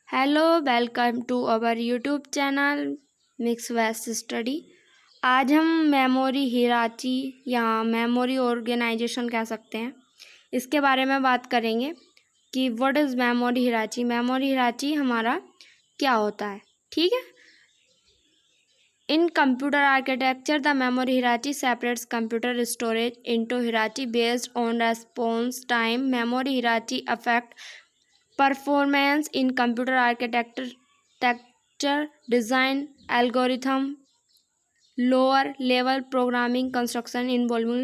Hello, welcome to our YouTube channel mix west study. आज हम memory हिराची या memory organisation कह सकते हैं, इसके बारे में बात करेंगे कि what is memory hierarchy. Memory hierarchy हमारा क्या होता है, ठीक है। In computer architecture the memory hierarchy separates computer storage into hierarchy based on response time. Memory hierarchy affect performance in computer architecture design algorithm lower level programming construction involving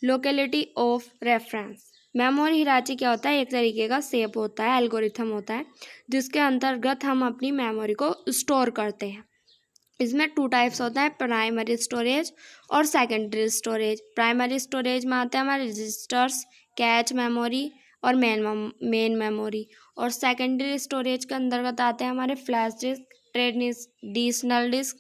locality of reference। Memory hierarchy क्या होता है? एक तरीके का shape होता है, algorithm होता है, जिसके अंतर्गत हम अपनी मेमोरी को स्टोर करते हैं। इसमें 2 टाइप्स होता है, प्राइमरी स्टोरेज और सेकेंडरी स्टोरेज। प्राइमरी स्टोरेज में आते हैं हमारे रजिस्टर्स, कैच मेमोरी और मेन मेमोरी। और सेकेंडरी स्टोरेज के अंतर्गत आते हैं हमारे फ्लैश डिस्क, ट्रेडिशनल डिस्क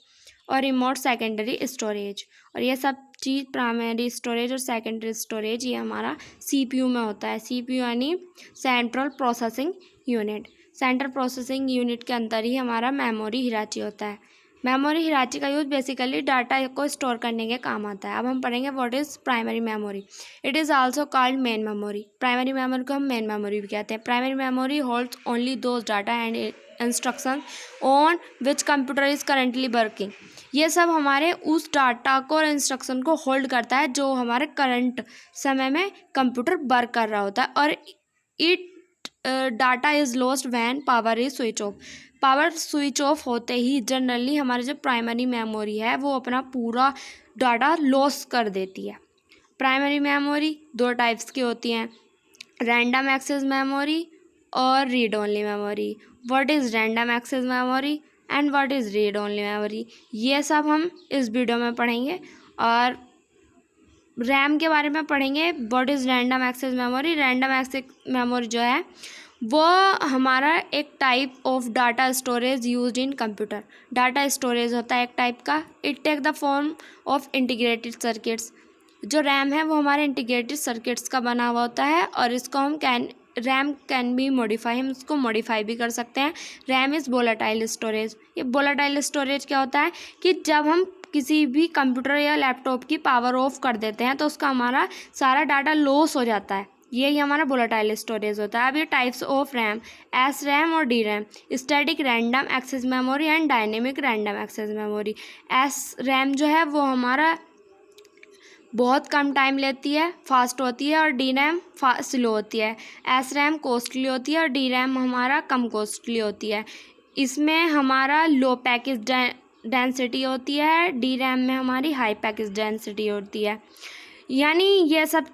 और रिमोट सेकेंडरी स्टोरेज। और ये सब चीज़ प्राइमरी स्टोरेज और सेकेंडरी स्टोरेज ये हमारा सीपीयू में होता है। सीपीयू यानी central processing unit. Central processing unit के अंदर ही हमारा मेमोरी हिराची होता है। मेमोरी हिराची का यूज़ बेसिकली डाटा को स्टोर करने के काम आता है। अब हम पढ़ेंगे what is primary memory. It is also called main memory. Primary memory को हम मेन मेमोरी भी कहते हैं। Primary memory holds only those data and instruction on which computer is currently working. ये सब हमारे उस डाटा को और इंस्ट्रक्शन को होल्ड करता है जो हमारे करंट समय में कंप्यूटर वर्क कर रहा होता है। और it data is lost when power is switch off. Power switch off होते ही जनरली हमारी जो प्राइमरी मेमोरी है वो अपना पूरा डाटा लॉस कर देती है। प्राइमरी मेमोरी 2 टाइप्स की होती हैं, रैंडम एक्सेस मेमोरी और read only memory. What is random access memory and what is read only memory, ये सब हम इस वीडियो में पढ़ेंगे। और रैम के बारे में पढ़ेंगे, what is random access memory. Random access memory जो है वो हमारा एक type of data storage used in computer. Data storage होता है एक टाइप का। It take the form of integrated circuits. जो रैम है वो हमारे इंटीग्रेटेड सर्किट्स का बना हुआ होता है और इसको हम रैम कैन बी मॉडिफाई, हम इसको मॉडिफाई भी कर सकते हैं। RAM is volatile storage. ये वोलेटाइल स्टोरेज क्या होता है कि जब हम किसी भी कंप्यूटर या लैपटॉप की पावर ऑफ कर देते हैं तो उसका हमारा सारा डाटा लॉस हो जाता है। यही हमारा वोलेटाइल स्टोरेज होता है। अब ये types of RAM, S RAM और D RAM, static random access memory and dynamic random access memory. S RAM जो है वो हमारा बहुत कम टाइम लेती है, फास्ट होती है, और डी रैम स्लो होती है। एस रैम कॉस्टली होती है और डी रैम हमारा कम कॉस्टली होती है। इसमें हमारा लो पैकेज डेंसिटी होती है, डी रैम में हमारी हाई पैकेज डेंसिटी होती है। यानी ये सब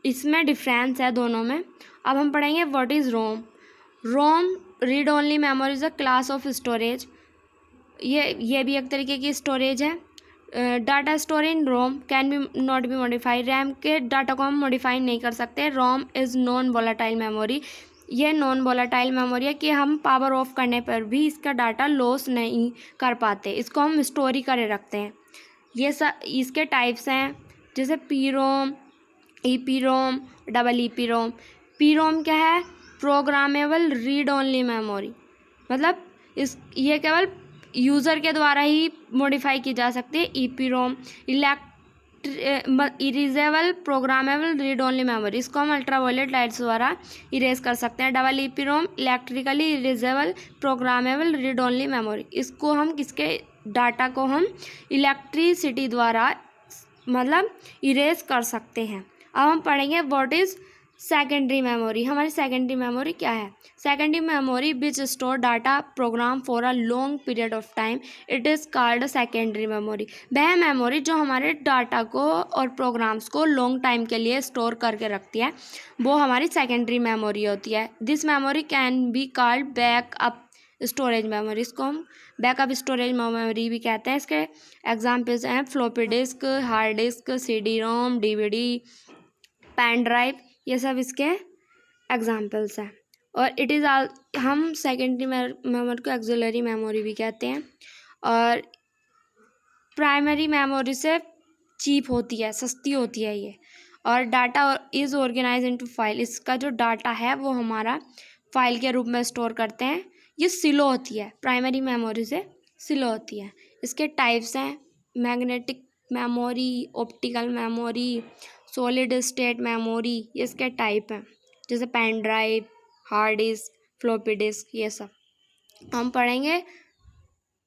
इसमें डिफरेंस है दोनों में। अब हम पढ़ेंगे what is ROM. ROM read only memory is a class of storage. ये भी एक तरीके की स्टोरेज है। Data store in ROM can be not be modified. RAM के डाटा को हम मॉडिफाई नहीं कर सकते। ROM is non volatile memory. ये नॉन वोलेटाइल मेमोरी है कि हम पावर ऑफ करने पर भी इसका डाटा लॉस नहीं कर पाते, इसको हम स्टोर ही करे रखते हैं। ये सब इसके टाइप्स हैं, जैसे P ROM, E P ROM, double E P ROM. P ROM क्या है? Programmable read only memory. मतलब ये केवल यूज़र के द्वारा ही मॉडिफाई की जा सकती है। E P ROM erasable programmable read only memory, इसको हम अल्ट्रावायलेट लाइट्स द्वारा इरेज कर सकते हैं। Double E P ROM electrically erasable programmable read only memory, इसको हम किसके डाटा को हम इलेक्ट्रिसिटी द्वारा मतलब इरेज कर सकते हैं। अब हम पढ़ेंगे व्हाट इज़ सेकेंडरी मेमोरी। हमारी सेकेंडरी मेमोरी क्या है? Secondary memory which store data program for a long period of time, it is called secondary memory. वह मेमोरी जो हमारे डाटा को और प्रोग्राम्स को लॉन्ग टाइम के लिए स्टोर करके रखती है वो हमारी सेकेंडरी मेमोरी होती है। This memory can be called backup storage memory, इसको हम बैकअप स्टोरेज मेमोरी भी कहते हैं। इसके एग्जाम्पल्स हैं floppy disk, hard disk, C D ROM, D V D, pen drive, ये सब इसके एग्जाम्पल्स हैं। और इट इज़ हम सेकेंडरी मेमोरी को एक्सिलरी मेमोरी भी कहते हैं। और प्राइमरी मेमोरी से चीप होती है, सस्ती होती है ये। और data is organise into file, इसका जो डाटा है वो हमारा फाइल के रूप में स्टोर करते हैं। ये स्लो होती है, प्राइमरी मेमोरी से स्लो होती है। इसके टाइप्स हैं magnetic memory, optical memory, solid state memory, ये इसके टाइप हैं। जैसे pen drive, hard disk, floppy disk, ये सब हम पढ़ेंगे।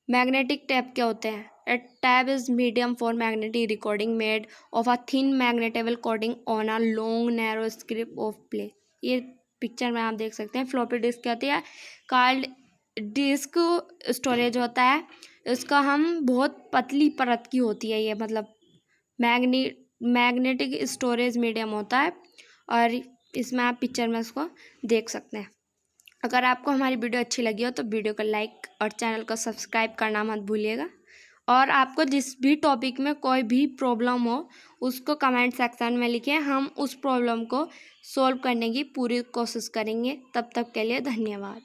मैग्नेटिक टैप क्या होते हैं? A tab is medium for magnetic recording made of a thin magnetable coating on a long narrow strip of plate। ये पिक्चर में आप देख सकते हैं। फ्लॉपी डिस्क क्या होती है? कार्ड डिस्क स्टोरेज होता है। इसका हम बहुत पतली परत की होती है ये, मतलब मैग्नेटिक स्टोरेज मीडियम होता है, और इसमें आप पिक्चर में इसको देख सकते हैं। अगर आपको हमारी वीडियो अच्छी लगी हो तो वीडियो को लाइक और चैनल को सब्सक्राइब करना मत भूलिएगा। और आपको जिस भी टॉपिक में कोई भी प्रॉब्लम हो उसको कमेंट सेक्शन में लिखें, हम उस प्रॉब्लम को सॉल्व करने की पूरी कोशिश करेंगे। तब तक के लिए धन्यवाद।